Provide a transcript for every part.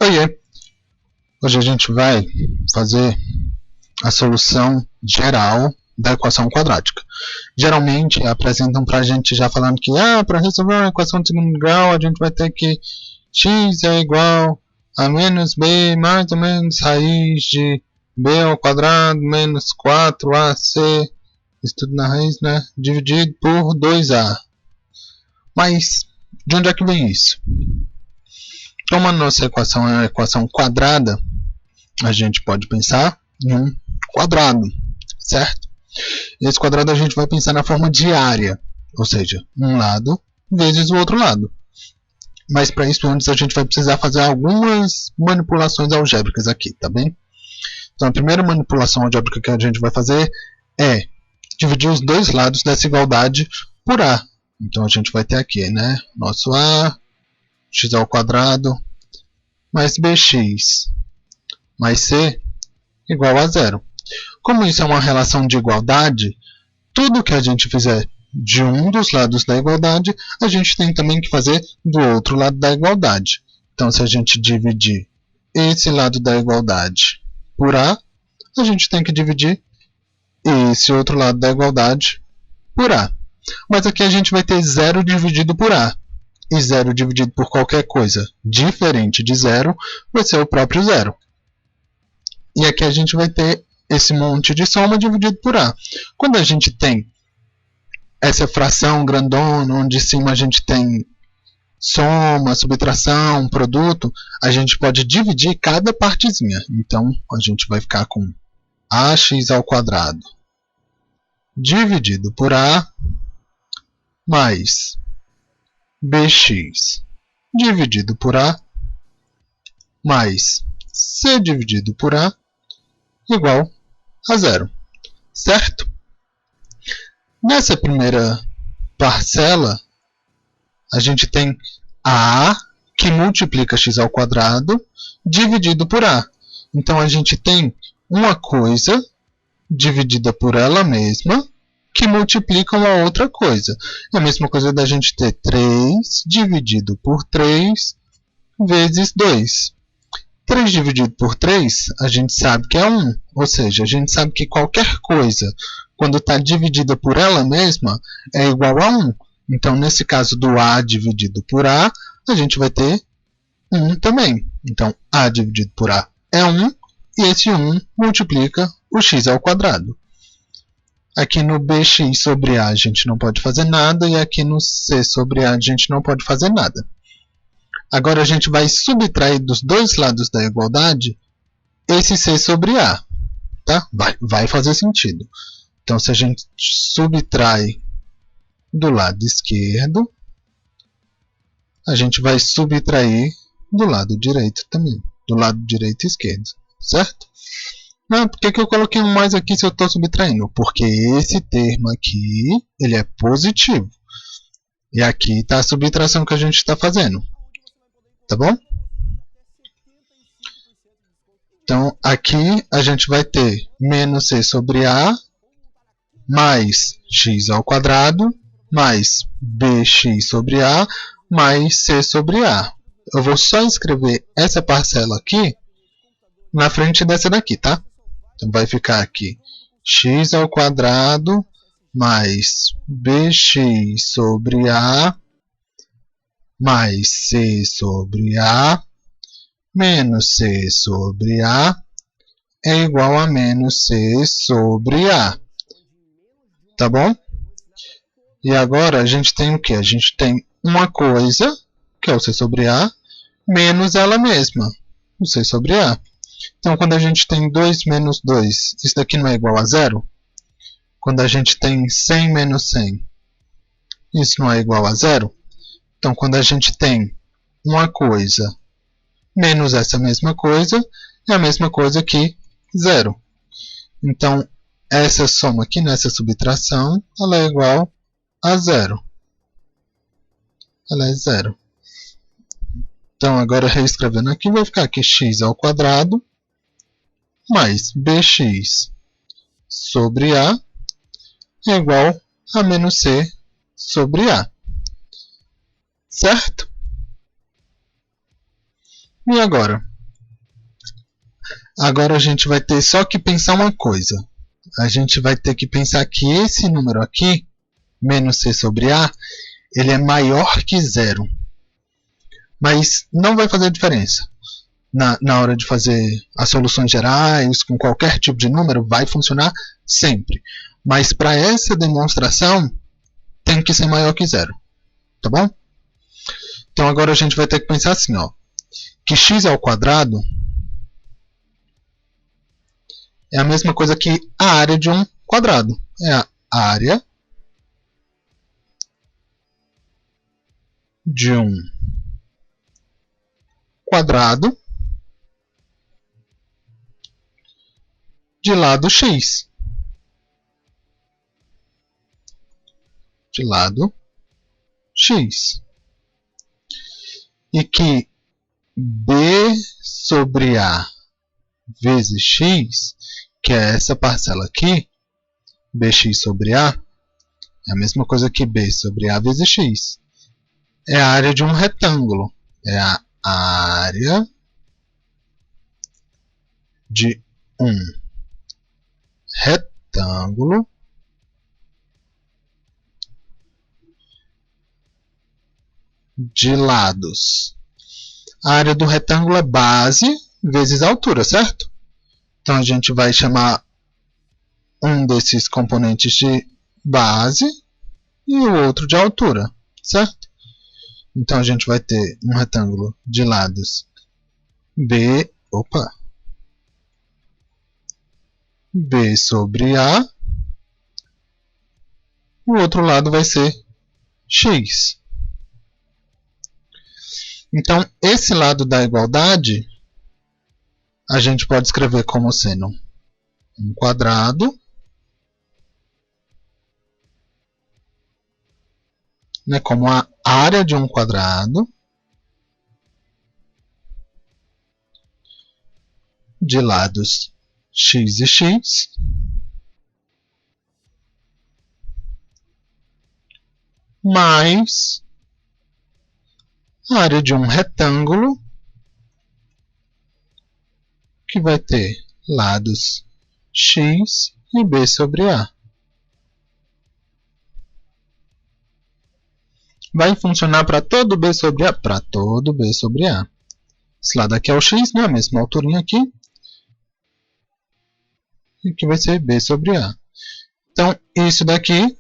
Oiê! Hoje a gente vai fazer a solução geral da equação quadrática. Geralmente apresentam para a gente já falando que para resolver uma equação de segundo grau a gente vai ter que x é igual a menos b mais ou menos raiz de b ao quadrado menos 4ac, isso tudo na raiz, né? Dividido por 2a. Mas de onde é que vem isso? Como a nossa equação é uma equação quadrada, a gente pode pensar em um quadrado, certo? E esse quadrado a gente vai pensar na forma de área, ou seja, um lado vezes o outro lado. Mas para isso antes a gente vai precisar fazer algumas manipulações algébricas aqui, tá bem? Então a primeira manipulação algébrica que a gente vai fazer é dividir os dois lados dessa igualdade por a. Então a gente vai ter aqui, né, nosso a, x ao quadrado, mais bx, mais c, igual a zero. Como isso é uma relação de igualdade, tudo que a gente fizer de um dos lados da igualdade, a gente tem também que fazer do outro lado da igualdade. Então, se a gente dividir esse lado da igualdade por a, a gente tem que dividir esse outro lado da igualdade por a. Mas aqui a gente vai ter zero dividido por a. E zero dividido por qualquer coisa diferente de zero vai ser o próprio zero. E aqui a gente vai ter esse monte de soma dividido por a. Quando a gente tem essa fração grandona, onde em cima a gente tem soma, subtração, produto, a gente pode dividir cada partezinha. Então, a gente vai ficar com ax ao quadrado dividido por a mais bx dividido por a mais c dividido por a igual a zero, certo? Nessa primeira parcela, a gente tem a que multiplica x ao quadrado dividido por a. Então, a gente tem uma coisa dividida por ela mesma que multiplica uma outra coisa. É a mesma coisa da gente ter 3 dividido por 3 vezes 2. 3 dividido por 3, a gente sabe que é 1. Ou seja, a gente sabe que qualquer coisa, quando está dividida por ela mesma, é igual a 1. Então, nesse caso do a dividido por a, a gente vai ter 1 também. Então, a dividido por a é 1, e esse 1 multiplica o x ao quadrado. Aqui no bx sobre a gente não pode fazer nada, e aqui no c sobre a gente não pode fazer nada. Agora a gente vai subtrair dos dois lados da igualdade esse c sobre a. Tá? Vai fazer sentido. Então, se a gente subtrai do lado esquerdo, a gente vai subtrair do lado direito também. Do lado direito e esquerdo. Certo? Por que eu coloquei um mais aqui se eu estou subtraindo? Porque esse termo aqui ele é positivo. E aqui está a subtração que a gente está fazendo. Tá bom? Então, aqui a gente vai ter menos c sobre a mais x ao quadrado mais bx sobre a mais c sobre a. Eu vou só escrever essa parcela aqui na frente dessa daqui, tá? Então, vai ficar aqui x ao quadrado mais bx sobre a mais c sobre a menos c sobre a é igual a menos c sobre a. Tá bom? E agora a gente tem o quê? A gente tem uma coisa, que é o c sobre a, menos ela mesma, o c sobre a. Então, quando a gente tem 2 menos 2, isso daqui não é igual a zero? Quando a gente tem 100 menos 100, isso não é igual a zero? Então, quando a gente tem uma coisa menos essa mesma coisa, é a mesma coisa que zero. Então, essa soma aqui nessa subtração, ela é igual a zero. Ela é zero. Então, agora reescrevendo aqui, vai ficar aqui x ao quadrado mais bx sobre a é igual a menos c sobre a. Certo? E agora? Agora a gente vai ter só que pensar uma coisa. A gente vai ter que pensar que esse número aqui, menos c sobre a, ele é maior que zero. Mas não vai fazer diferença. Na hora de fazer as soluções gerais, com qualquer tipo de número, vai funcionar sempre. Mas para essa demonstração, tem que ser maior que zero. Tá bom? Então agora a gente vai ter que pensar assim, ó, que x ao quadrado é a mesma coisa que a área de um quadrado. É a área de um quadrado de lado x. De lado x. E que b sobre a vezes x, que é essa parcela aqui, bx sobre a, é a mesma coisa que b sobre a vezes x. É a área de um retângulo. É a área de um retângulo de lados. A área do retângulo é base vezes altura, certo? Então a gente vai chamar um desses componentes de base e o outro de altura, certo? Então a gente vai ter um retângulo de lados b sobre a, o outro lado vai ser x. Então, esse lado da igualdade, a gente pode escrever como sendo um quadrado, né, como a área de um quadrado, de lados x e x, mais a área de um retângulo, que vai ter lados x e b sobre a. Vai funcionar para todo b sobre a? Para todo b sobre a. Esse lado aqui é o x, né? A mesma alturinha aqui. E aqui vai ser b sobre a. Então, isso daqui,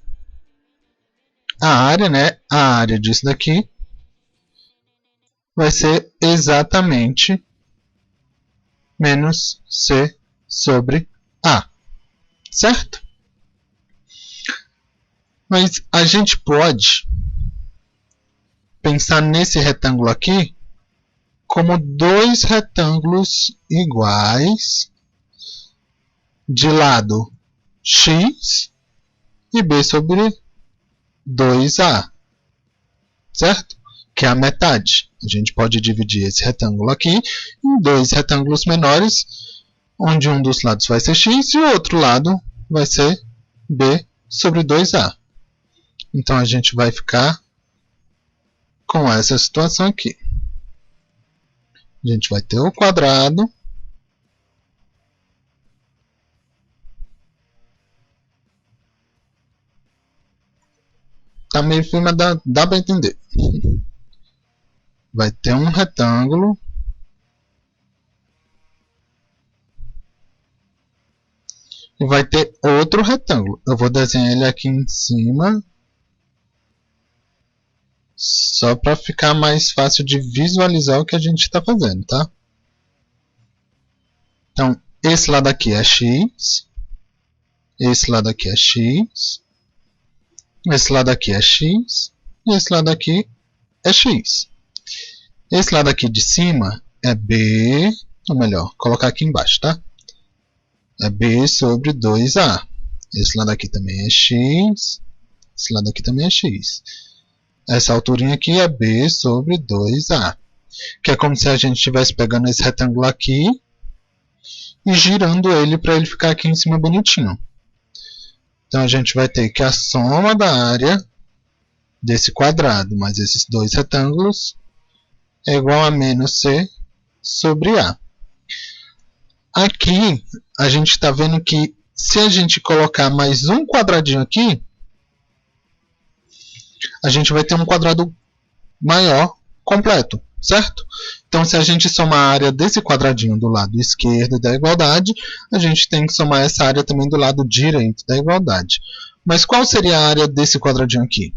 a área, né? A área disso daqui vai ser exatamente menos c sobre a. Certo? Mas a gente pode pensar nesse retângulo aqui como dois retângulos iguais de lado x e b sobre 2a, certo? Que é a metade. A gente pode dividir esse retângulo aqui em dois retângulos menores, onde um dos lados vai ser x e o outro lado vai ser b sobre 2a. Então, a gente vai ficar com essa situação aqui. A gente vai ter o quadrado tá meio firme, mas dá para entender. Vai ter um retângulo e vai ter outro retângulo. Eu vou desenhar ele aqui em cima, só para ficar mais fácil de visualizar o que a gente está fazendo, tá? Então, esse lado aqui é x, esse lado aqui é x, esse lado aqui é x, e esse lado aqui é x. Esse lado aqui de cima é b, ou melhor, colocar aqui embaixo, tá? É b sobre 2a. Esse lado aqui também é x, esse lado aqui também é x. Essa alturinha aqui é b sobre 2a. Que é como se a gente estivesse pegando esse retângulo aqui e girando ele para ele ficar aqui em cima bonitinho. Então, a gente vai ter que a soma da área desse quadrado mais esses dois retângulos é igual a menos c sobre a. Aqui, a gente está vendo que se a gente colocar mais um quadradinho aqui, a gente vai ter um quadrado maior completo, certo? Então, se a gente somar a área desse quadradinho do lado esquerdo da igualdade, a gente tem que somar essa área também do lado direito da igualdade. Mas qual seria a área desse quadradinho aqui?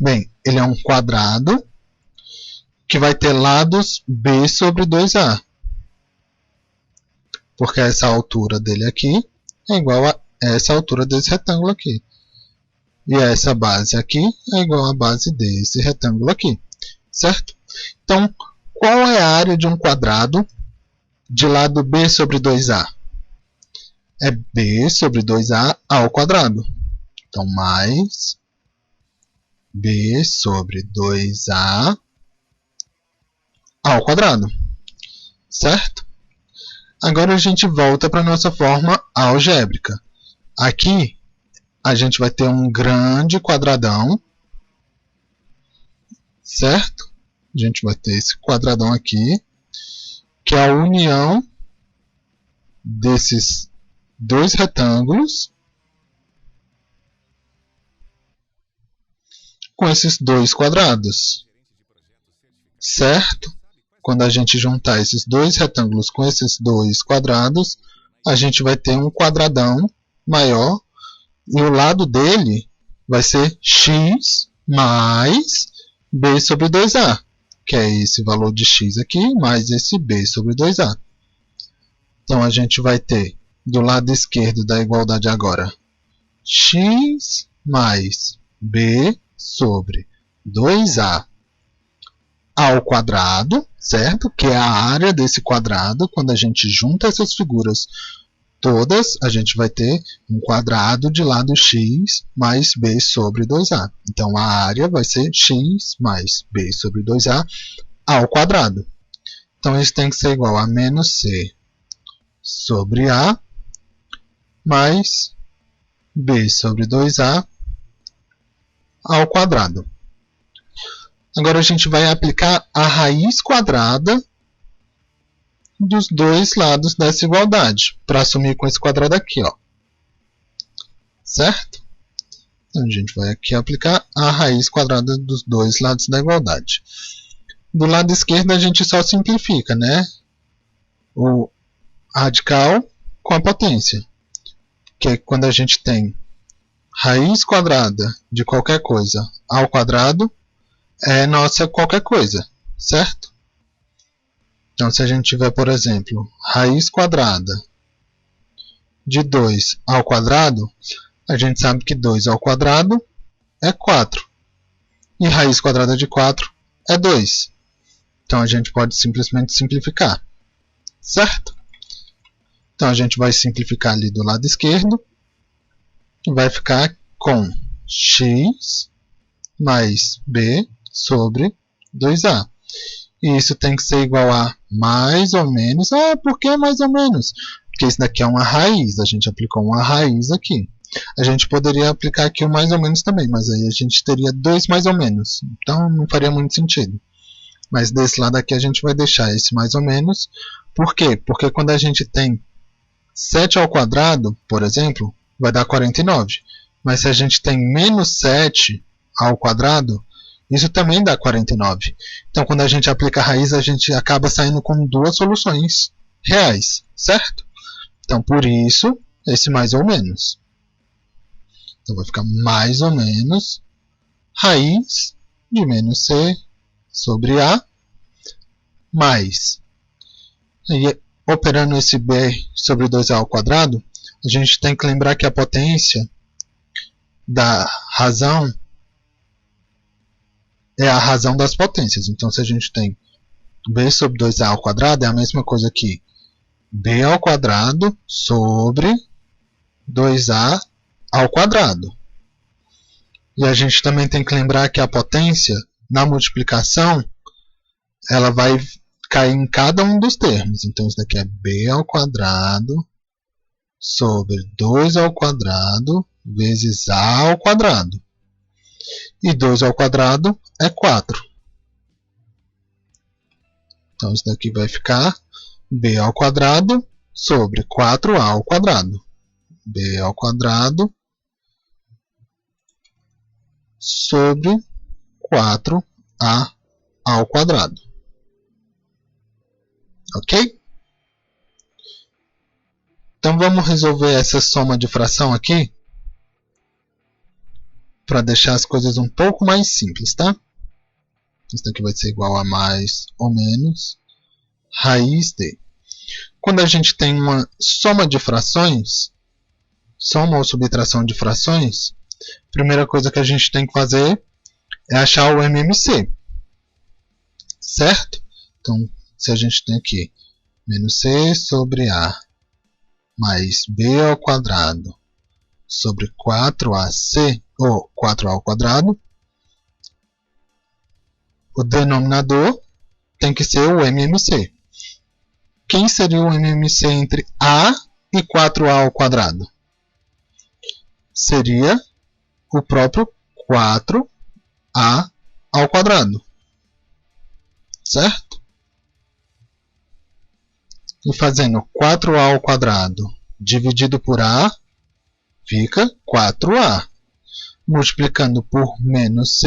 Bem, ele é um quadrado que vai ter lados b sobre 2a. Porque essa altura dele aqui é igual a essa altura desse retângulo aqui. E essa base aqui é igual à base desse retângulo aqui, certo? Então, qual é a área de um quadrado de lado b sobre 2a? É b sobre 2a ao quadrado. Então, mais b sobre 2a ao quadrado, certo? Agora a gente volta para a nossa forma algébrica. Aqui, a gente vai ter um grande quadradão, certo? A gente vai ter esse quadradão aqui, que é a união desses dois retângulos com esses dois quadrados, certo? Quando a gente juntar esses dois retângulos com esses dois quadrados, a gente vai ter um quadradão maior e o lado dele vai ser x mais b sobre 2a, que é esse valor de x aqui mais esse b sobre 2a. Então, a gente vai ter do lado esquerdo da igualdade agora x mais b sobre 2a ao quadrado, certo? Que é a área desse quadrado. Quando a gente junta essas figuras todas, a gente vai ter um quadrado de lado x mais b sobre 2a. Então, a área vai ser x mais b sobre 2a ao quadrado. Então, isso tem que ser igual a menos c sobre a mais b sobre 2a ao quadrado. Agora, a gente vai aplicar a raiz quadrada dos dois lados dessa igualdade, para assumir com esse quadrado aqui, ó. Certo? Então, a gente vai aqui aplicar a raiz quadrada dos dois lados da igualdade. Do lado esquerdo, a gente só simplifica, né? O radical com a potência, que é quando a gente tem raiz quadrada de qualquer coisa ao quadrado, é nossa qualquer coisa, certo? Então, se a gente tiver, por exemplo, raiz quadrada de 2 ao quadrado, a gente sabe que 2 ao quadrado é 4. E raiz quadrada de 4 é 2. Então, a gente pode simplesmente simplificar, certo? Então, a gente vai simplificar ali do lado esquerdo e vai ficar com x mais b sobre 2a. E isso tem que ser igual a mais ou menos. Ah, por que mais ou menos? Porque isso daqui é uma raiz. A gente aplicou uma raiz aqui. A gente poderia aplicar aqui o mais ou menos também, mas aí a gente teria dois mais ou menos. Então, não faria muito sentido. Mas desse lado aqui a gente vai deixar esse mais ou menos. Por quê? Porque quando a gente tem 7 ao quadrado, por exemplo, vai dar 49. Mas se a gente tem menos 7 ao quadrado, isso também dá 49. Então, quando a gente aplica a raiz, a gente acaba saindo com duas soluções reais, certo? Então, por isso, esse mais ou menos. Então, vai ficar mais ou menos raiz de menos c sobre a mais. E, operando esse b sobre 2a ao quadrado, a gente tem que lembrar que a potência da razão é a razão das potências. Então, se a gente tem b sobre 2a ao quadrado, é a mesma coisa que b ao quadrado sobre 2a ao quadrado. E a gente também tem que lembrar que a potência, na multiplicação, ela vai cair em cada um dos termos. Então, isso daqui é b ao quadrado sobre 2 ao quadrado vezes a ao quadrado. E 2 ao quadrado é 4. Então, isso daqui vai ficar b ao quadrado sobre 4a ao quadrado. b ao quadrado sobre 4a ao quadrado. Ok? Então vamos resolver essa soma de fração aqui para deixar as coisas um pouco mais simples, tá? Isso daqui vai ser igual a mais ou menos raiz de. Quando a gente tem uma soma de frações, soma ou subtração de frações, a primeira coisa que a gente tem que fazer é achar o MMC. Certo? Então, se a gente tem aqui menos c sobre a mais b ao quadrado sobre 4ac, ou 4a ao quadrado, o denominador tem que ser o MMC. Quem seria o MMC entre a e 4a ao quadrado? Seria o próprio 4a ao quadrado. Certo? E fazendo 4a ao quadrado dividido por a, fica 4a. Multiplicando por menos c,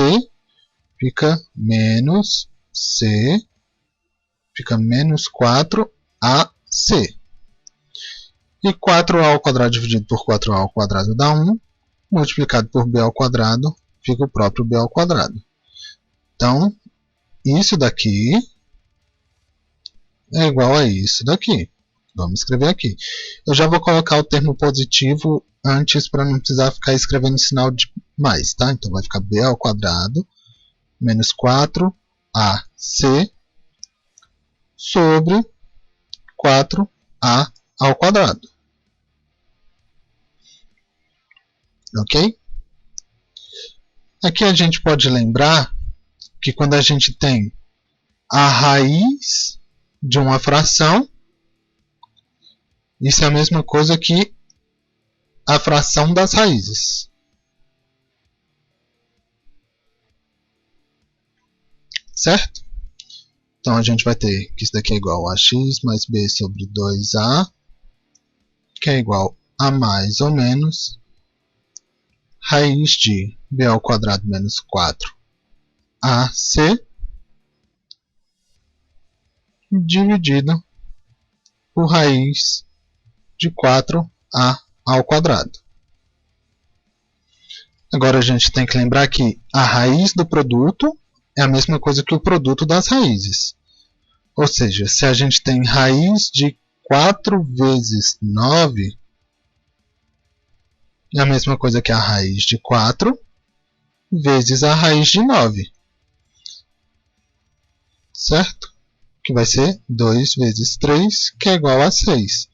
fica menos c, fica menos 4ac. E 4a ao quadrado dividido por 4a ao quadrado dá 1. Multiplicado por b ao quadrado, fica o próprio b ao quadrado. Então, isso daqui é igual a isso daqui. Vamos escrever aqui. Eu já vou colocar o termo positivo antes para não precisar ficar escrevendo sinal de mais, tá? Então vai ficar b ao quadrado menos 4ac sobre 4a ao quadrado. Ok? Aqui a gente pode lembrar que quando a gente tem a raiz de uma fração, isso é a mesma coisa que a fração das raízes. Certo? Então a gente vai ter que isso daqui é igual a x mais b sobre 2a, que é igual a mais ou menos raiz de b ao quadrado menos 4ac dividido por raiz de 4a ao quadrado. Agora a gente tem que lembrar que a raiz do produto é a mesma coisa que o produto das raízes. Ou seja, se a gente tem raiz de 4 vezes 9, é a mesma coisa que a raiz de 4 vezes a raiz de 9. Certo? Que vai ser 2 vezes 3, que é igual a 6.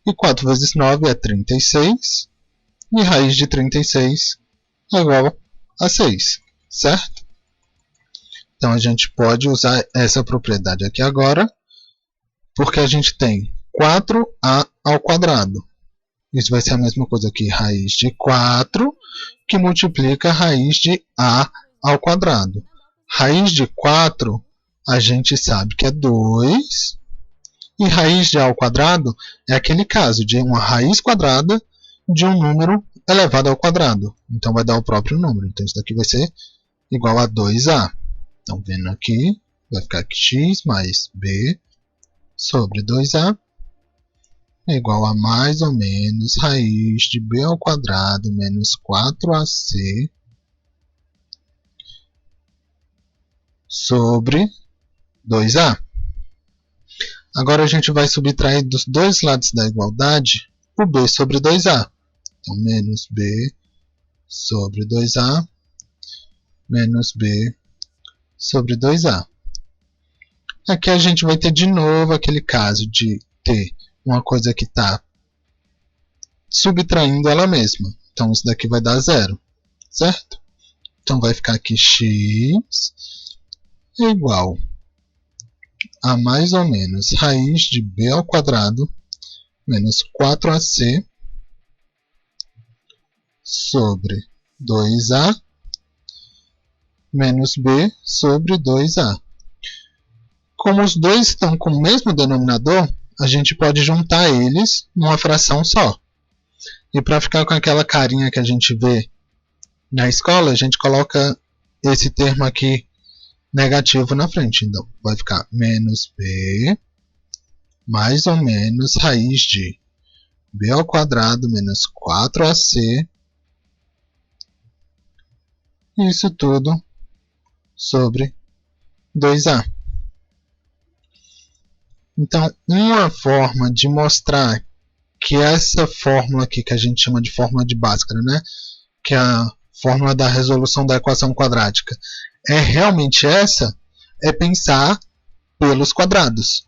E 4 vezes 9 é 36. E raiz de 36 é igual a 6. Certo? Então, a gente pode usar essa propriedade aqui agora, porque a gente tem 4a ao quadrado. Isso vai ser a mesma coisa que raiz de 4, que multiplica a raiz de a ao quadrado. Raiz de 4, a gente sabe que é 2. E raiz de a ao quadrado é aquele caso de uma raiz quadrada de um número elevado ao quadrado. Então, vai dar o próprio número. Então, isso daqui vai ser igual a 2a. Então, vendo aqui, vai ficar que x mais b sobre 2a é igual a mais ou menos raiz de b ao quadrado menos 4ac sobre 2a. Agora a gente vai subtrair dos dois lados da igualdade o b sobre 2a. Então, menos b sobre 2a menos b sobre 2a. Aqui a gente vai ter de novo aquele caso de ter uma coisa que está subtraindo ela mesma. Então, isso daqui vai dar 0. Certo? Então, vai ficar aqui x é igual a mais ou menos raiz de b ao quadrado menos 4ac sobre 2a menos b sobre 2a. Como os dois estão com o mesmo denominador, a gente pode juntar eles numa fração só. E para ficar com aquela carinha que a gente vê na escola, a gente coloca esse termo aqui negativo na frente. Então, vai ficar menos b mais ou menos raiz de b ao quadrado menos 4ac. Isso tudo sobre 2a. Então, uma forma de mostrar que essa fórmula aqui, que a gente chama de fórmula de Bhaskara, né? Que é a fórmula da resolução da equação quadrática, é realmente essa, é pensar pelos quadrados.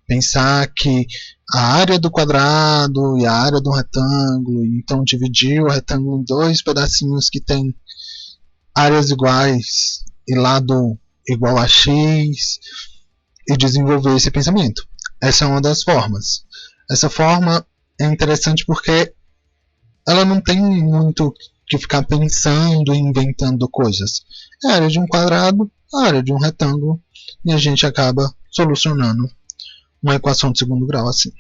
Pensar que a área do quadrado e a área do retângulo, então dividir o retângulo em dois pedacinhos que tem áreas iguais e lado igual a x, e desenvolver esse pensamento. Essa é uma das formas. Essa forma é interessante porque ela não tem muito que ficar pensando e inventando coisas. É a área de um quadrado, a área de um retângulo, e a gente acaba solucionando uma equação de segundo grau assim.